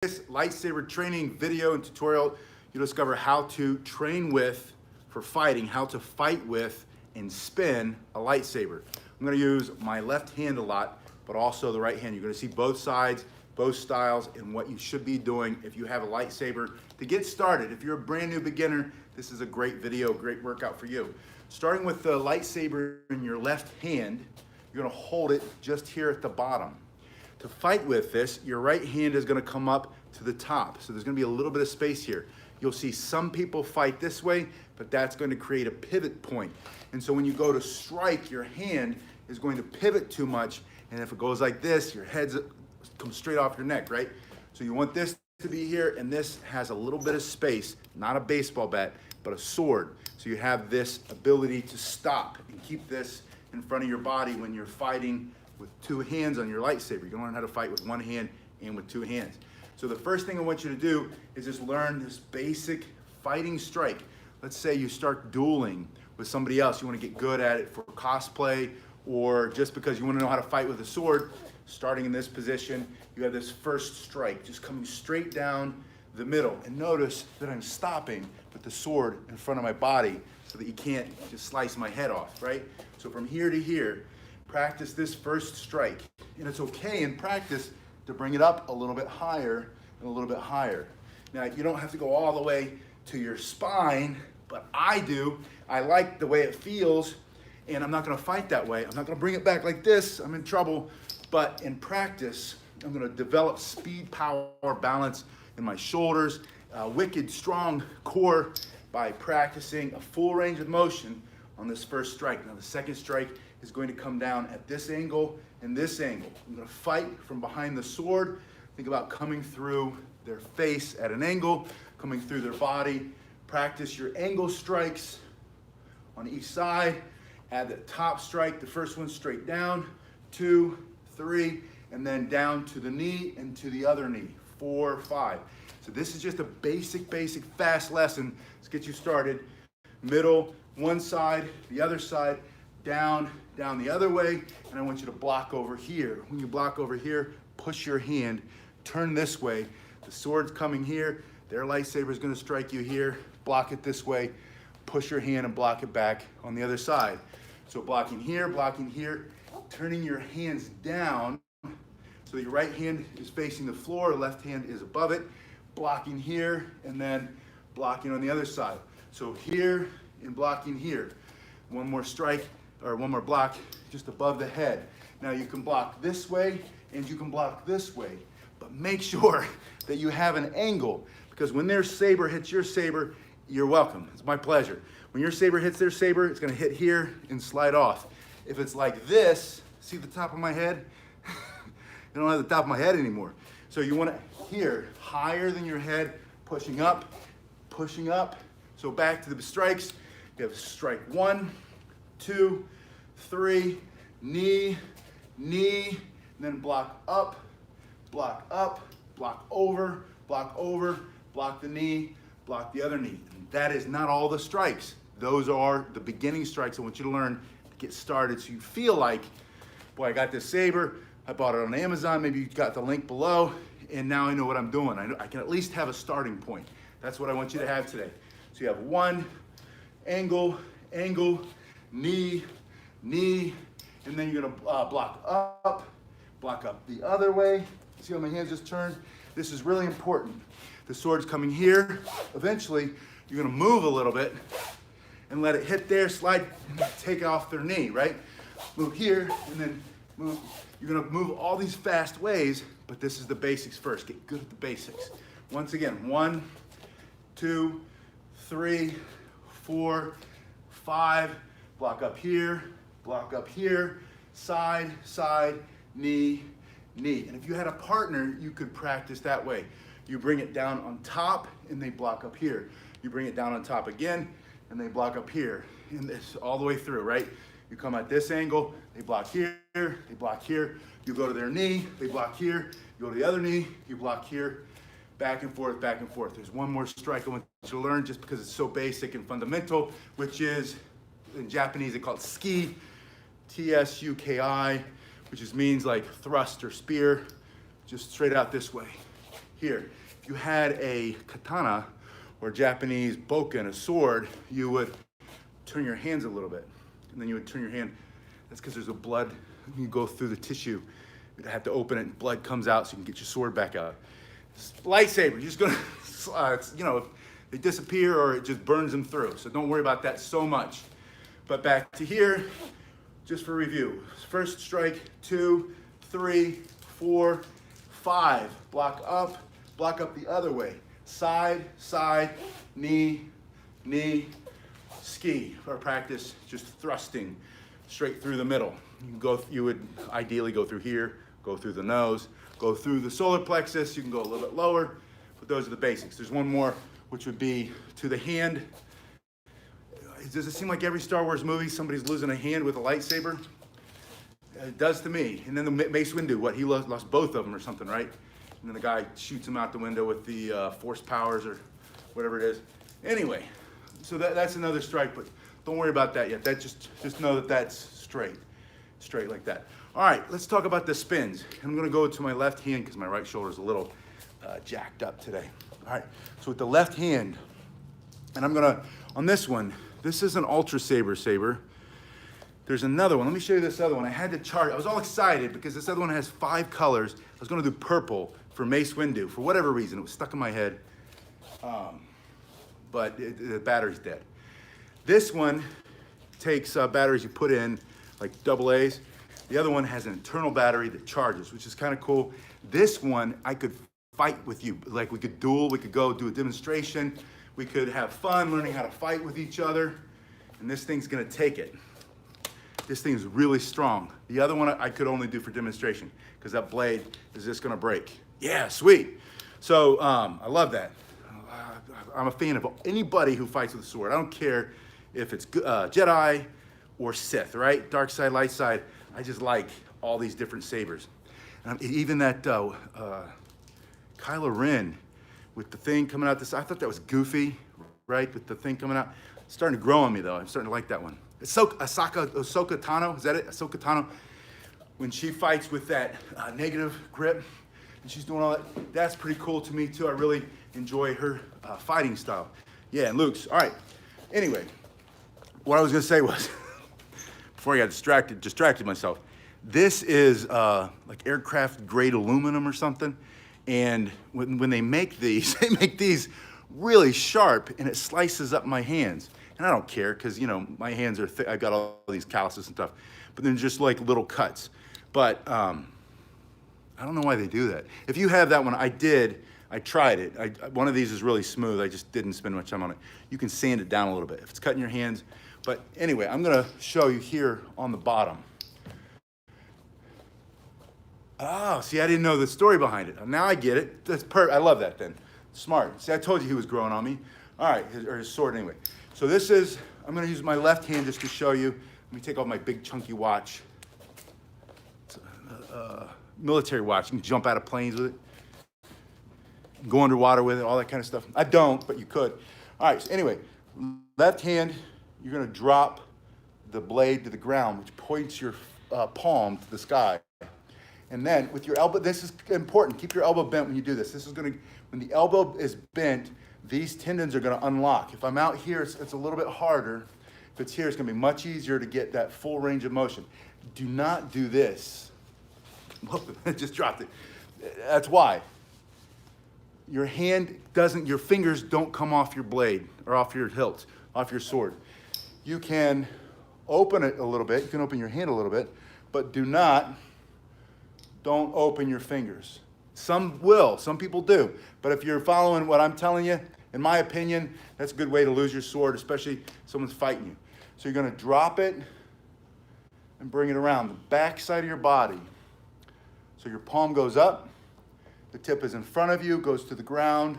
This lightsaber training video and tutorial, you'll discover how to train with, for fighting, how to fight with and spin a lightsaber. I'm gonna use my left hand a lot, but also the right hand. You're gonna see both sides, both styles, and what you should be doing if you have a lightsaber. To get started, if you're a brand new beginner, this is a great video, great workout for you. Starting with the lightsaber in your left hand, you're gonna hold it just here at the bottom. To fight with this, your right hand is gonna come up to the top. So there's gonna be a little bit of space here. You'll see some people fight this way, but that's going to create a pivot point. And so when you go to strike, your hand is going to pivot too much. And if it goes like this, your head comes straight off your neck, right? So you want this to be here, and this has a little bit of space, not a baseball bat, but a sword. So you have this ability to stop and keep this in front of your body when you're fighting with two hands on your lightsaber. You're gonna learn how to fight with one hand and with two hands. So the first thing I want you to do is just learn this basic fighting strike. Let's say you start dueling with somebody else. You wanna get good at it for cosplay, or just because you wanna know how to fight with a sword. Starting in this position, you have this first strike, just coming straight down the middle. And notice that I'm stopping with the sword in front of my body so that you can't just slice my head off, right? So from here to here, practice this first strike. And it's okay in practice to bring it up a little bit higher and a little bit higher. Now, you don't have to go all the way to your spine, but I do. I like the way it feels, and I'm not gonna fight that way. I'm not gonna bring it back like this, I'm in trouble. But in practice, I'm gonna develop speed, power, balance in my shoulders, wicked strong core by practicing a full range of motion on this first strike. Now the second strike is going to come down at this angle and this angle. I'm gonna fight from behind the sword. Think about coming through their face at an angle, coming through their body. Practice your angle strikes on each side. Add the top strike, the first one straight down, 2, 3, and then down to the knee and to the other knee, 4, 5. So this is just a basic, fast lesson. Let's get you started. Middle, one side, the other side, down the other way, and I want you to block over here. When you block over here, push your hand, turn this way. The sword's coming here, their lightsaber is gonna strike you here, block it this way, push your hand and block it back on the other side. So blocking here, turning your hands down so your right hand is facing the floor, left hand is above it, blocking here, and then blocking on the other side. So here and blocking here. One more strike, or one more block just above the head. Now you can block this way and you can block this way, but make sure that you have an angle, because when their saber hits your saber, you're welcome, it's my pleasure. When your saber hits their saber, it's gonna hit here and slide off. If it's like this, see the top of my head? I don't have the top of my head anymore. So you want to here, higher than your head, pushing up. So back to the strikes. You have strike 1, 2, 3, knee, and then block up, block over, block the knee, block the other knee. And that is not all the strikes. Those are the beginning strikes I want you to learn to get started, so you feel like, boy, I got this saber, I bought it on Amazon, maybe you got the link below, and now I know what I'm doing. I can at least have a starting point. That's what I want you to have today. So you have one, angle, knee, and then you're gonna block up the other way. See how my hands just turned? This is really important. The sword's coming here. Eventually, you're gonna move a little bit and let it hit there, slide, and take off their knee, right? Move here, and then move. You're gonna move all these fast ways, but this is the basics first. Get good at the basics. Once again, 1, 2, 3, 4, 5, block up here, side, knee. And if you had a partner, you could practice that way. You bring it down on top and they block up here. You bring it down on top again and they block up here. And this all the way through, right? You come at this angle, they block here, they block here. You go to their knee, they block here. You go to the other knee, you block here. Back and forth. There's one more strike I want you to learn just because it's so basic and fundamental, which is, in Japanese they call it tsuki, T-S-U-K-I, which just means like thrust or spear, just straight out this way. here. If you had a katana or Japanese bokken, a sword, you would turn your hands a little bit. And then you would turn your hand. That's because there's a blood. You go through the tissue. You have to open it and blood comes out so you can get your sword back out. Lightsaber, you're just gonna, you know, they disappear or it just burns them through. So don't worry about that so much. But back to here, just for review. First strike, 2, 3, 4, 5. Block up the other way. Side, side, knee, knee, ski. For our practice, just thrusting straight through the middle. You would ideally go through here, go through the nose, go through the solar plexus. You can go a little bit lower, but those are the basics. There's one more, which would be to the hand. Does it seem like every Star Wars movie somebody's losing a hand with a lightsaber? It does to me. And then the Mace Windu, what, he lost both of them or something, right? And then the guy shoots him out the window with the force powers or whatever it is. Anyway, so that's another strike, but don't worry about that yet. That just know that that's straight like that. All right, let's talk about the spins. I'm gonna go to my left hand because my right shoulder is a little jacked up today. All right, so with the left hand, and I'm gonna, on this one, this is an Ultra Saber. There's another one. Let me show you this other one. I had to chart. I was all excited because this other one has 5 colors. I was gonna do purple for Mace Windu. For whatever reason, it was stuck in my head. But the battery's dead. This one takes batteries you put in, like AA's. The other one has an internal battery that charges, which is kind of cool. This one, I could fight with you. Like we could duel, we could go do a demonstration. We could have fun learning how to fight with each other. And this thing's gonna take it. This thing is really strong. The other one I could only do for demonstration because that blade is just gonna break. Yeah, sweet. So I love that. I'm a fan of anybody who fights with a sword. I don't care if it's Jedi or Sith, right? Dark side, light side. I just like all these different sabers. And even that Kylo Ren with the thing coming out this, I thought that was goofy, right? With the thing coming out. It's starting to grow on me though. I'm starting to like that one. Ahsoka Tano, is that it? Ahsoka Tano, when she fights with that negative grip and she's doing all that, that's pretty cool to me too. I really enjoy her fighting style. Yeah, and Luke's, all right. Anyway, what I was gonna say was, before I got distracted myself, this is like aircraft grade aluminum or something. And when they make these, they make these really sharp and it slices up my hands. And I don't care because, you know, my hands are thick. I've got all these calluses and stuff, but then just like little cuts. But I don't know why they do that. If you have that one, I tried it. One of these is really smooth. I just didn't spend much time on it. You can sand it down a little bit if it's cutting your hands. But anyway, I'm gonna show you here on the bottom. Oh, see, I didn't know the story behind it. Now I get it. That's I love that then. Smart. See, I told you he was growing on me. All right, or his sword anyway. So this is, I'm gonna use my left hand just to show you. Let me take off my big chunky watch. It's a military watch. You can jump out of planes with it. Go underwater with it, all that kind of stuff. I don't, but you could. All right, so anyway, left hand, you're gonna drop the blade to the ground, which points your palm to the sky. And then with your elbow, this is important, keep your elbow bent when you do this. This is gonna, when the elbow is bent, these tendons are gonna unlock. If I'm out here, it's a little bit harder. If it's here, it's gonna be much easier to get that full range of motion. Do not do this. I just dropped it. That's why. Your hand doesn't, your fingers don't come off your blade or off your hilt, off your sword. You can open it a little bit, you can open your hand a little bit, but don't open your fingers. Some will, some people do. But if you're following what I'm telling you, in my opinion, that's a good way to lose your sword, especially if someone's fighting you. So you're gonna drop it and bring it around the back side of your body. So your palm goes up, the tip is in front of you, goes to the ground.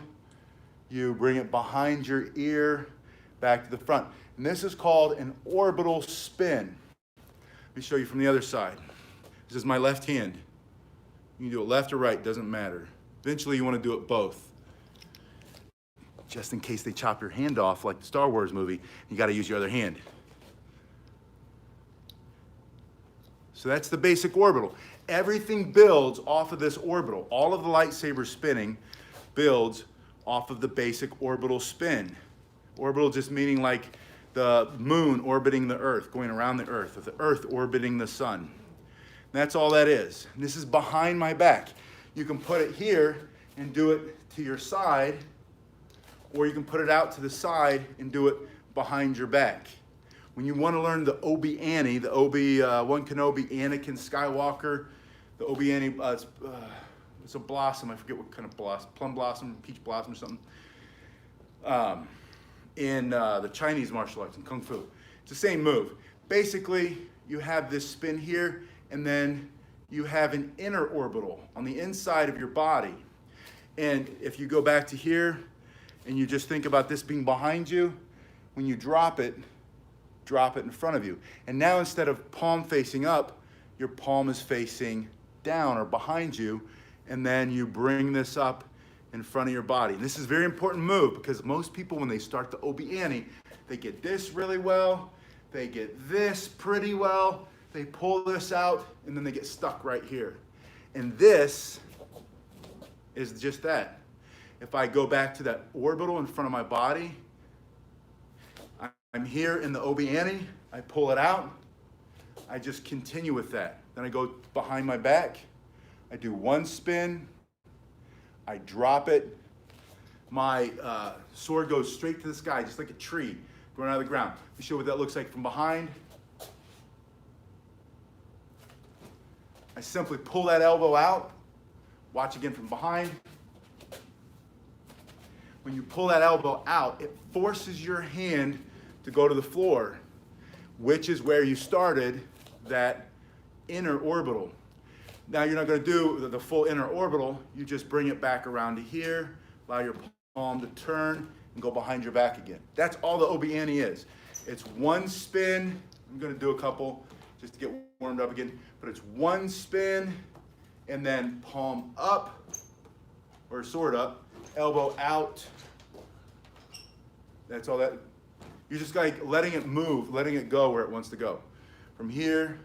You bring it behind your ear, back to the front. And this is called an orbital spin. Let me show you from the other side. This is my left hand. You can do it left or right, doesn't matter. Eventually you want to do it both. Just in case they chop your hand off like the Star Wars movie, you got to use your other hand. So that's the basic orbital. Everything builds off of this orbital. All of the lightsabers spinning builds off of the basic orbital spin. Orbital just meaning like the moon orbiting the earth, going around the earth, or the earth orbiting the sun. That's all that is. And this is behind my back. You can put it here and do it to your side, or you can put it out to the side and do it behind your back. When you want to learn the obi-ani, the Obi-Wan Kenobi, Anakin Skywalker, the obi-ani, it's a blossom, I forget what kind of blossom, plum blossom, peach blossom or something, in the Chinese martial arts, in Kung Fu. It's the same move. Basically, you have this spin here, and then you have an inner orbital on the inside of your body. And if you go back to here, and you just think about this being behind you, when you drop it in front of you. And now instead of palm facing up, your palm is facing down or behind you, and then you bring this up in front of your body. And this is a very important move because most people, when they start the obi-ani, they get this really well, they get this pretty well, they pull this out, and then they get stuck right here. And this is just that. If I go back to that orbital in front of my body, I'm here in the obi-ani, I pull it out, I just continue with that. Then I go behind my back, I do one spin, I drop it, my sword goes straight to the sky, just like a tree growing out of the ground. Let me show you what that looks like from behind. I simply pull that elbow out, watch again from behind. When you pull that elbow out, it forces your hand to go to the floor, which is where you started that inner orbital. Now you're not going to do the full inner orbital, you just bring it back around to here, allow your palm to turn, and go behind your back again. That's all the obi-ani is. It's one spin, I'm going to do a couple just to get warmed up again, but it's one spin, and then palm up, or sword up, elbow out. That's all that. You're just like letting it move, letting it go where it wants to go. From here,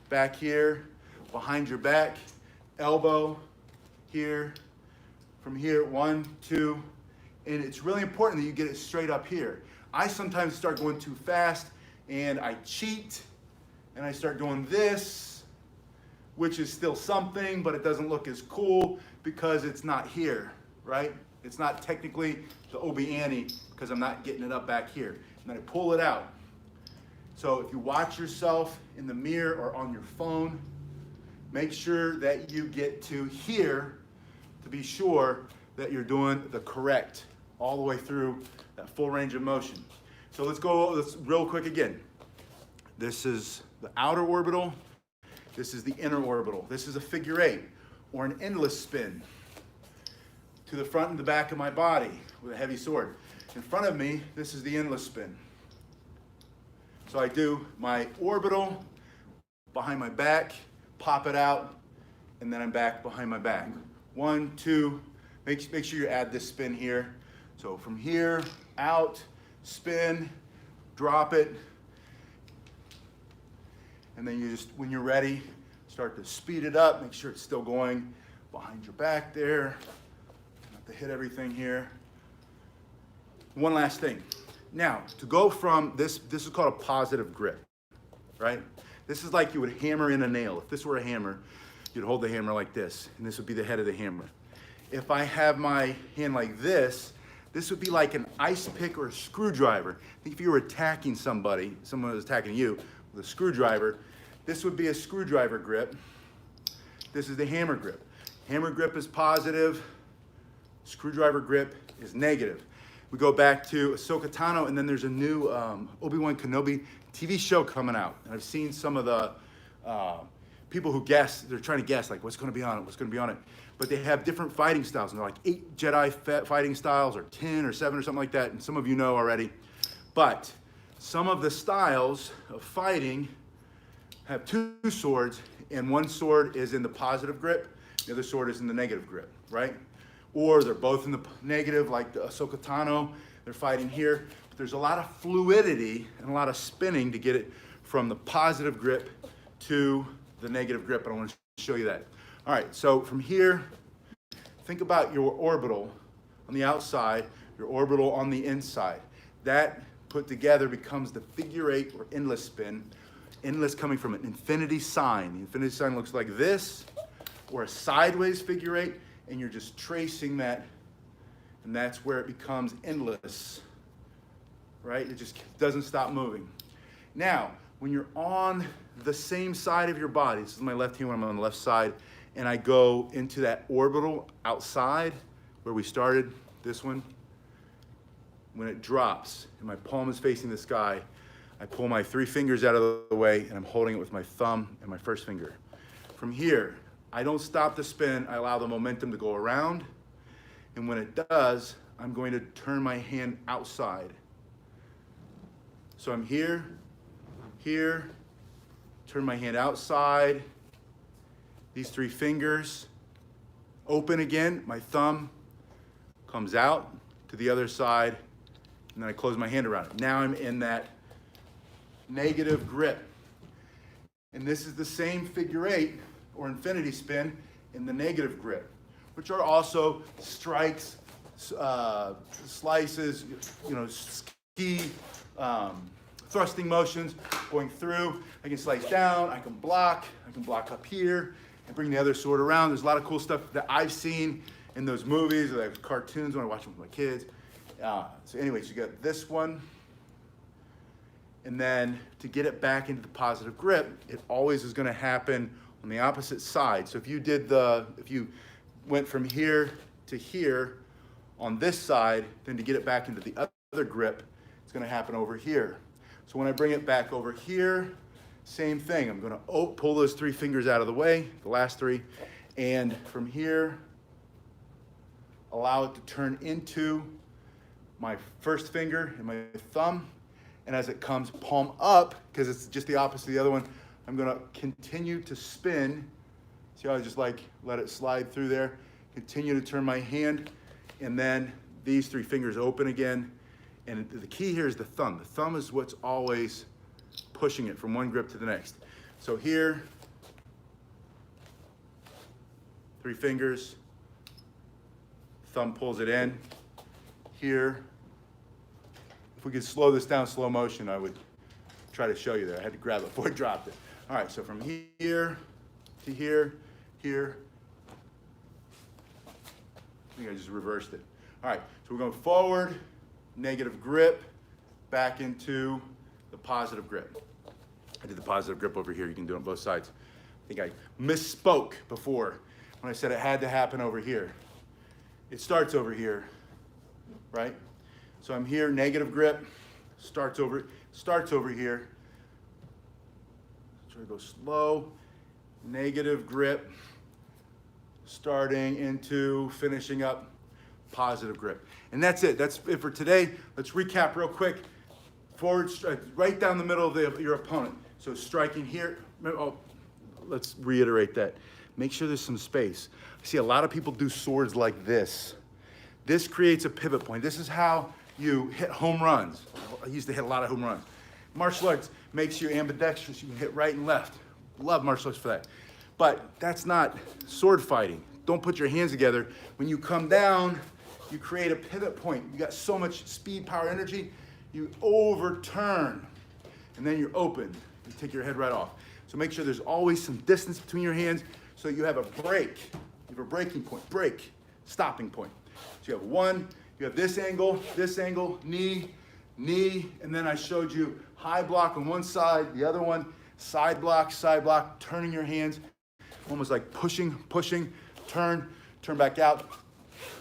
back here, behind your back, elbow, here, from here, 1, 2, and it's really important that you get it straight up here. I sometimes start going too fast and I cheat and I start doing this, which is still something, but it doesn't look as cool because it's not here, right? It's not technically the obi-ani because I'm not getting it up back here. And then I pull it out. So if you watch yourself in the mirror or on your phone, make sure that you get to here to be sure that you're doing the correct all the way through that full range of motion. So let's real quick again. This is the outer orbital. This is the inner orbital. This is a figure 8 or an endless spin to the front and the back of my body with a heavy sword. In front of me, this is the endless spin. So I do my orbital behind my back, pop it out, and then I'm back behind my back. 1, 2, make sure you add this spin here. So from here, out, spin, drop it, and then you just, when you're ready, start to speed it up, make sure it's still going behind your back there. Not to hit everything here. One last thing. Now, to go from this is called a positive grip, right? This is like you would hammer in a nail. If this were a hammer, you'd hold the hammer like this, and this would be the head of the hammer. If I have my hand like this would be like an ice pick or a screwdriver. I think if you were attacking somebody, someone was attacking you with a screwdriver, this would be a screwdriver grip. This is the hammer grip. Hammer grip is positive, screwdriver grip is negative. We go back to Ahsoka Tano, and then there's a new Obi-Wan Kenobi TV show coming out. And I've seen some of the people who guess, they're trying to guess, like, what's going to be on it, what's going to be on it. But they have different fighting styles, and they're like 8 Jedi fighting styles, or 10 or 7 or something like that, and some of you know already. But some of the styles of fighting have 2 swords, and one sword is in the positive grip, the other sword is in the negative grip, right? Or they're both in the negative, like the Ahsoka Tano, they're fighting here. But there's a lot of fluidity and a lot of spinning to get it from the positive grip to the negative grip, and I want to show you that. All right, so from here, think about your orbital on the outside, your orbital on the inside. That put together becomes the figure 8 or endless spin. Endless coming from an infinity sign. The infinity sign looks like this, or a sideways figure 8, and you're just tracing that, and that's where it becomes endless, right? It just doesn't stop moving. Now, when you're on the same side of your body, this is my left hand when I'm on the left side, and I go into that orbital outside where we started, this one, when it drops and my palm is facing the sky, I pull my 3 fingers out of the way and I'm holding it with my thumb and my first finger. From here, I don't stop the spin, I allow the momentum to go around, and when it does, I'm going to turn my hand outside. So I'm here, turn my hand outside, these 3 fingers, open again, my thumb comes out to the other side, and then I close my hand around it. Now I'm in that negative grip. And this is the same figure 8 or infinity spin in the negative grip, which are also strikes, slices, ski, thrusting motions going through. I can slice down, I can block up here, and bring the other sword around. There's a lot of cool stuff that I've seen in those movies or those cartoons when I watch them with my kids. So anyways, you got this one. And then to get it back into the positive grip, it always is gonna happen on the opposite side. So if you went from here to here on this side, then to get it back into the other grip, it's gonna happen over here. So when I bring it back over here, same thing. I'm gonna pull those 3 fingers out of the way, the last 3, and from here, allow it to turn into my first finger and my thumb. And as it comes palm up, because it's just the opposite of the other one, I'm gonna continue to spin. See how I just let it slide through there? Continue to turn my hand, and then these 3 fingers open again. And the key here is the thumb. The thumb is what's always pushing it from one grip to the next. So here, 3 fingers, thumb pulls it in. Here, if we could slow this down, slow motion, I would try to show you there. I had to grab it before I dropped it. All right, so from here to here, here. I think I just reversed it. All right, so we're going forward, negative grip, back into the positive grip. I did the positive grip over here. You can do it on both sides. I think I misspoke before when I said it had to happen over here. It starts over here, right? So I'm here, negative grip, starts over here. Try to go slow, negative grip, starting into, finishing up, positive grip. And that's it. That's it for today. Let's recap real quick. Forward strike, right down the middle of your opponent. So striking here. Oh, let's reiterate that. Make sure there's some space. I see a lot of people do swords like this. This creates a pivot point. This is how you hit home runs. I used to hit a lot of home runs. Martial arts makes you ambidextrous. You can hit right and left. Love martial arts for that. But that's not sword fighting. Don't put your hands together. When you come down, you create a pivot point. You got so much speed, power, energy, you overturn, and then you're open. You take your head right off. So make sure there's always some distance between your hands so you have a break. You have a breaking point, break, stopping point. So you have one, you have this angle, knee, and then I showed you high block on one side, the other one, side block, turning your hands, almost like pushing, turn back out,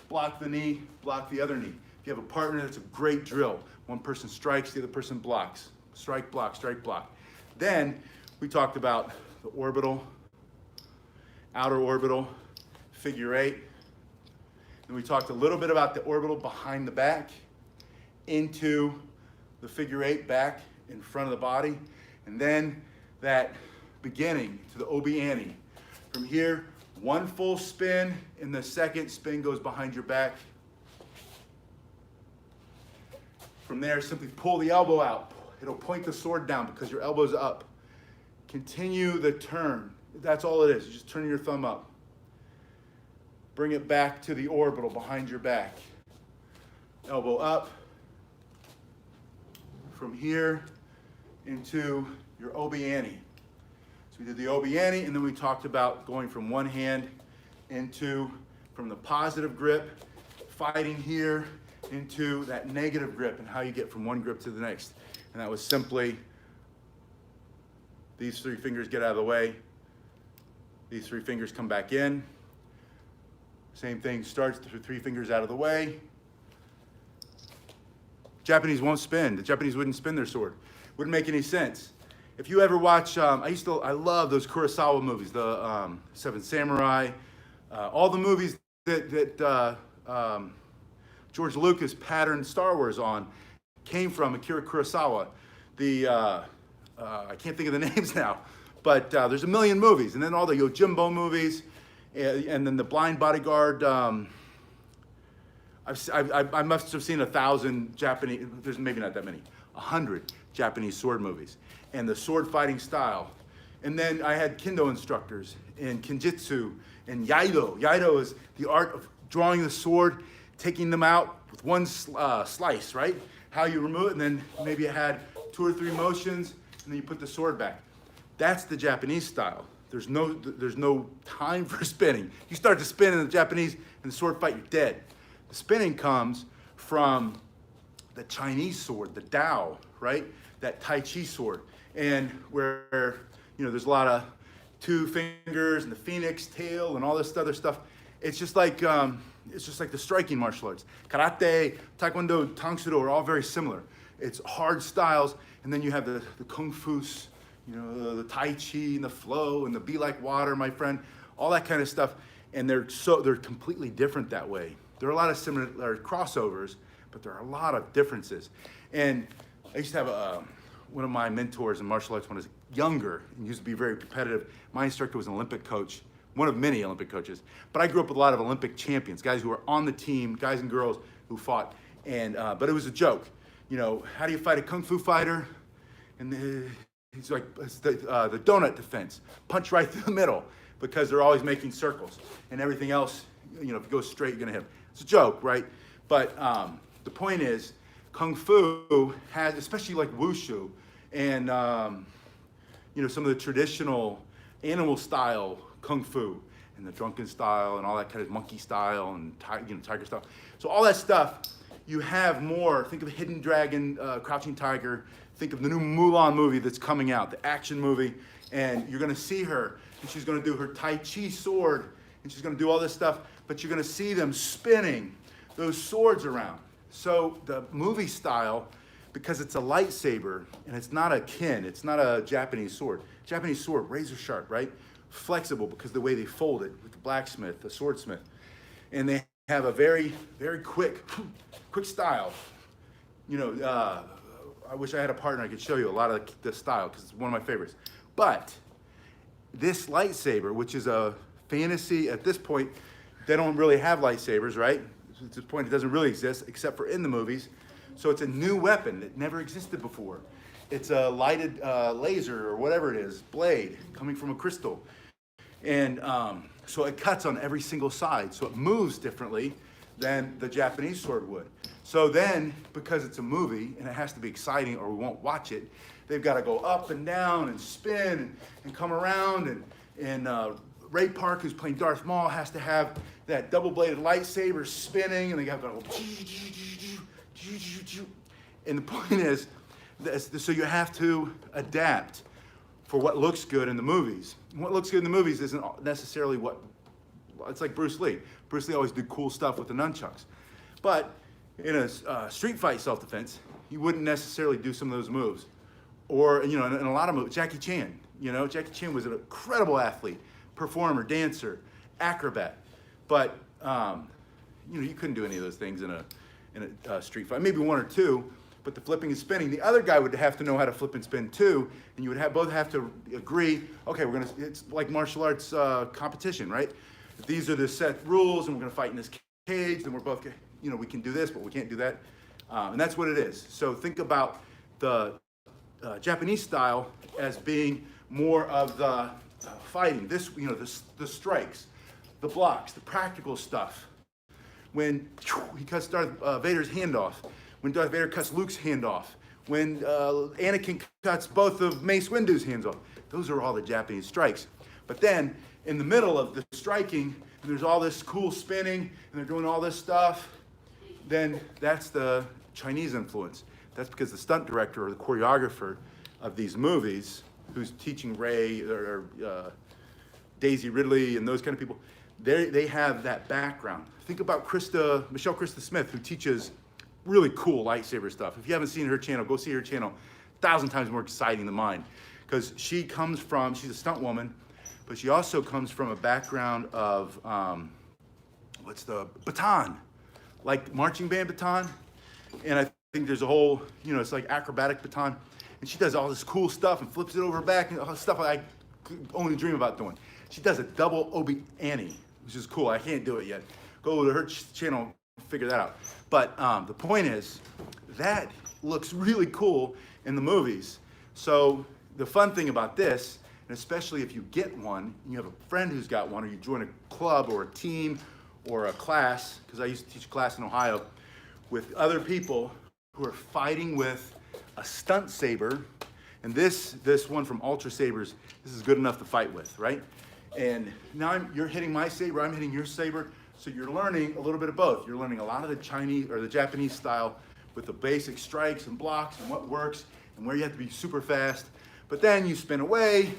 block the knee, block the other knee. If you have a partner, that's a great drill. One person strikes, the other person blocks. Strike, block, strike, block. Then we talked about the orbital, outer orbital, figure 8. And we talked a little bit about the orbital behind the back into the figure 8 back in front of the body. And then that beginning to the obi-ani. From here, one full spin, and the second spin goes behind your back. From there, simply pull the elbow out. It'll point the sword down because your elbow's up. Continue the turn. That's all it is. You're just turning your thumb up. bring it back to the orbital behind your back. Elbow up. From here into your obi-ani. So we did the obi-ani, and then we talked about going from one hand from the positive grip, fighting here, into that negative grip, and how you get from one grip to the next. And that was simply these three fingers get out of the way, these three fingers come back in. Same thing, starts the three fingers out of the way. Japanese won't spin. The Japanese wouldn't spin their sword. Wouldn't make any sense. If you ever watch, I love those Kurosawa movies, the Seven Samurai, all the movies that George Lucas patterned Star Wars on came from Akira Kurosawa. I can't think of the names now, but there's a million movies, and then all the Yojimbo movies, and then the Blind Bodyguard. I must have seen 1,000 Japanese, there's maybe not that many, 100 Japanese sword movies, and the sword fighting style. And then I had Kendo instructors in Kinjitsu and Iaido. Iaido is the art of drawing the sword, taking them out with one slice, right? How you remove it, and then maybe you had 2 or 3 motions, and then you put the sword back. That's the Japanese style. There's no time for spinning. You start to spin in the Japanese and the sword fight, you're dead. The spinning comes from the Chinese sword, the Dao, right? That Tai Chi sword. And where, there's a lot of 2 fingers and the phoenix tail and all this other stuff. It's just like the striking martial arts. Karate, Taekwondo, Tang Soo Do are all very similar. It's hard styles, and then you have the Kung Fu's, the Tai Chi and the flow and the be like water, my friend, all that kind of stuff. And they're completely different that way. There are a lot of similar crossovers, but there are a lot of differences. And I used to have one of my mentors in martial arts when I was younger and used to be very competitive. My instructor was an Olympic coach, one of many Olympic coaches. But I grew up with a lot of Olympic champions, guys who were on the team, guys and girls who fought. And but it was a joke. How do you fight a kung fu fighter? And he's like, it's the donut defense, punch right through the middle, because they're always making circles, and everything else, if you go straight, you're gonna hit them. It's a joke, right? But the point is, Kung Fu has, especially like Wushu, and some of the traditional animal style Kung Fu, and the drunken style, and all that kind of monkey style, and tiger style. So all that stuff, you have more. Think of Hidden Dragon, Crouching Tiger. Think of the new Mulan movie that's coming out, the action movie, and you're gonna see her, and she's gonna do her Tai Chi sword, and she's gonna do all this stuff, but you're gonna see them spinning those swords around. So the movie style, because it's a lightsaber, and it's not a kin, it's not a Japanese sword. Japanese sword, razor sharp, right? Flexible, because the way they fold it with the blacksmith, the swordsmith. And they have a very, very quick style. I wish I had a partner I could show you a lot of the style, because it's one of my favorites. But this lightsaber, which is a fantasy, at this point, they don't really have lightsabers, right? At this point, it doesn't really exist, except for in the movies. So it's a new weapon that never existed before. It's a lighted laser, or whatever it is, blade, coming from a crystal. And so it cuts on every single side, so it moves differently than the Japanese sword would. So then, because it's a movie, and it has to be exciting or we won't watch it, they've got to go up and down and spin and come around. And Ray Park, who's playing Darth Maul, has to have that double-bladed lightsaber spinning, and they have to go. And the point is, so you have to adapt for what looks good in the movies. And what looks good in the movies isn't necessarily it's like Bruce Lee. Bruce Lee always did cool stuff with the nunchucks. But in a street fight self-defense, you wouldn't necessarily do some of those moves. Or, in a lot of movies, Jackie Chan. Jackie Chan was an incredible athlete, performer, dancer, acrobat. But, you couldn't do any of those things in a street fight. Maybe 1 or 2, but the flipping and spinning, the other guy would have to know how to flip and spin too, and you would both have to agree, okay, it's like martial arts competition, right? If these are the set rules, and we're gonna fight in this cage, then we're both, we can do this, but we can't do that. And that's what it is. So think about the Japanese style as being more of the fighting. This, the strikes, the blocks, the practical stuff. When he cuts Darth Vader's hand off, when Darth Vader cuts Luke's hand off, when Anakin cuts both of Mace Windu's hands off. Those are all the Japanese strikes. But then, in the middle of the striking, and there's all this cool spinning, and they're doing all this stuff, then that's the Chinese influence. That's because the stunt director or the choreographer of these movies, who's teaching Rey or Daisy Ridley and those kind of people, they have that background. Think about Michelle Krista Smith, who teaches really cool lightsaber stuff. If you haven't seen her channel, go see her channel. 1,000 times more exciting than mine. Because she's a stunt woman, but she also comes from a background of, what's the baton? Like marching band baton. And I think there's a whole, it's like acrobatic baton. And she does all this cool stuff and flips it over her back and all this stuff I could only dream about doing. She does a double obi-ani, which is cool. I can't do it yet. Go to her channel, figure that out. But the point is, that looks really cool in the movies. So the fun thing about this, and especially if you get one, and you have a friend who's got one, or you join a club or a team or a class, because I used to teach a class in Ohio, with other people who are fighting with a stunt saber, and this one from Ultra Sabers, this is good enough to fight with, right? And now you're hitting my saber, I'm hitting your saber, so you're learning a little bit of both. You're learning a lot of the Chinese or the Japanese style with the basic strikes and blocks and what works and where you have to be super fast. But then you spin away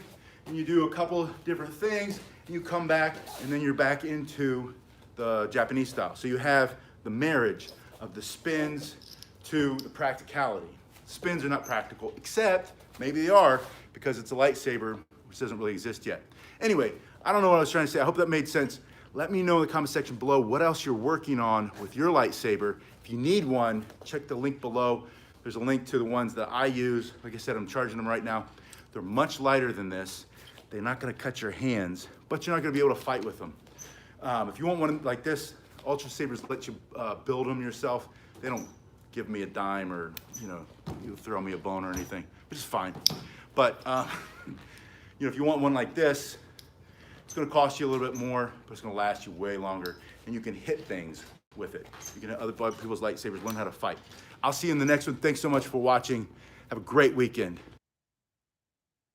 and you do a couple different things and you come back and then you're back into the Japanese style. So you have the marriage of the spins to the practicality. Spins are not practical, except maybe they are because it's a lightsaber, which doesn't really exist yet. Anyway, I don't know what I was trying to say. I hope that made sense. Let me know in the comment section below what else you're working on with your lightsaber. If you need one, check the link below. There's a link to the ones that I use. Like I said, I'm charging them right now. They're much lighter than this. They're not gonna cut your hands, but you're not gonna be able to fight with them. If you want one like this, Ultra Sabers let you build them yourself. They don't give me a dime or you throw me a bone or anything, which is fine. But if you want one like this, it's gonna cost you a little bit more, but it's gonna last you way longer, and you can hit things with it. You can hit other people's lightsabers, learn how to fight. I'll see you in the next one. Thanks so much for watching. Have a great weekend.